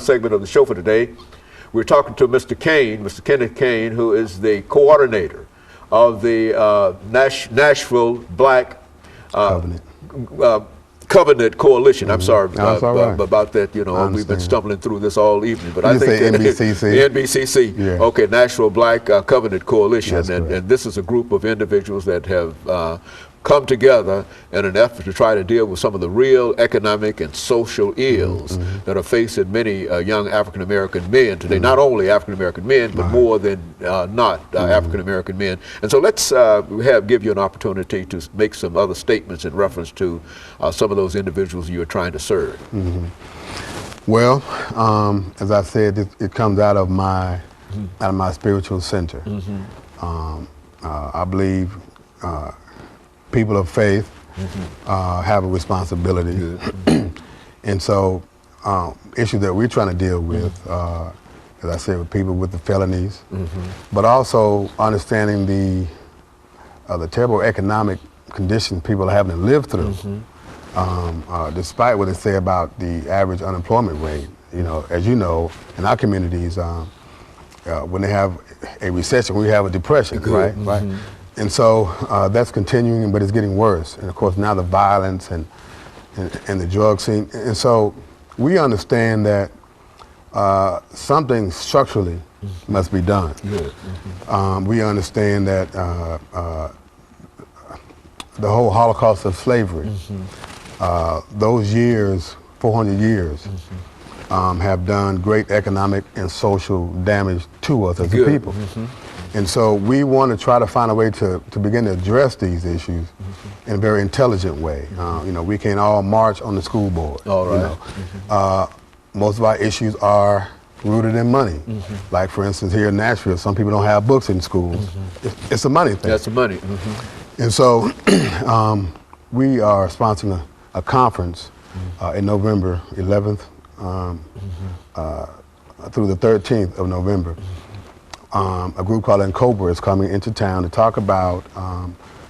segment of the show for today. We're talking to Mr. Caine, Mr. Kenneth Caine, who is the coordinator of the Nashville Black Covenant Coalition. I'm sorry about that. You know, we've been stumbling through this all evening, but I think NBCC. NBCC. Yeah. Okay, Nashville Black Covenant Coalition, and this is a group of individuals that have come together in an effort to try to deal with some of the real economic and social ills that are facing many young African American men today. Not only African American men, but more than not African American men. And so let's give you an opportunity to make some other statements in reference to some of those individuals you are trying to serve. Well, as I said, it comes out of my spiritual center. I believe people of faith have a responsibility, and so issues that we're trying to deal with, as I said, with people with the felonies, but also understanding the terrible economic conditions people are having to live through, despite what they say about the average unemployment rate. You know, as you know, in our communities, when they have a recession, we have a depression, right? And so that's continuing, but it's getting worse. And of course now the violence and the drug scene. And so we understand that something structurally must be done. We understand that the whole Holocaust of slavery, those years, 400 years, have done great economic and social damage to us as a people. And so we want to try to find a way to begin to address these issues in a very intelligent way. You know, we can't all march on the school board. You know? Most of our issues are rooted in money. Like for instance, here in Nashville, some people don't have books in schools. It's a money thing. That's the money. And so we are sponsoring a conference in November 11th through the 13th of November. A group called Cobra is coming into town to talk about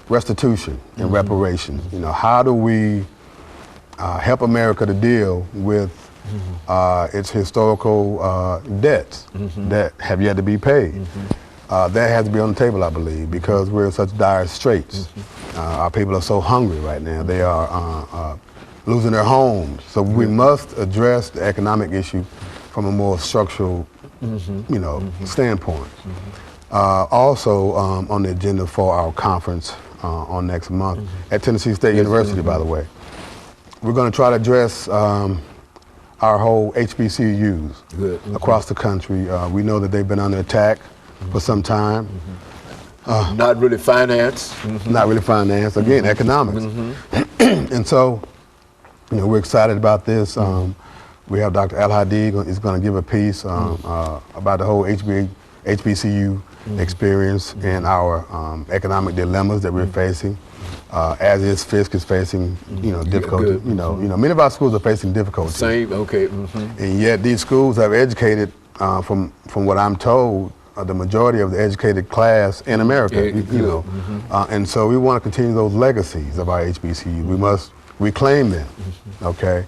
restitution and reparations. You know, how do we help America to deal with its historical debts that have yet to be paid? That has to be on the table, I believe, because we're in such dire straits. Our people are so hungry right now. They are losing their homes. So we must address the economic issue from a more structural you know, standpoint. Also on the agenda for our conference on next month at Tennessee State University, by the way, we're going to try to address our whole HBCUs across the country. We know that they've been under attack for some time. Not really financed. Not really financed. Again, economics. And so, you know, we're excited about this. We have Dr. Al-Hadi is going to give a piece about the whole HBCU experience and our economic dilemmas that we're facing, as is Fisk is facing, you know, difficulty. You know, many of our schools are facing difficulty. Same, okay. And yet these schools have educated, from what I'm told, the majority of the educated class in America. You know, and so we want to continue those legacies of our HBCU. We must reclaim them, okay,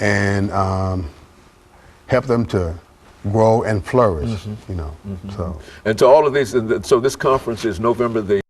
and help them to grow and flourish, you know. So. And to all of these, so this conference is November the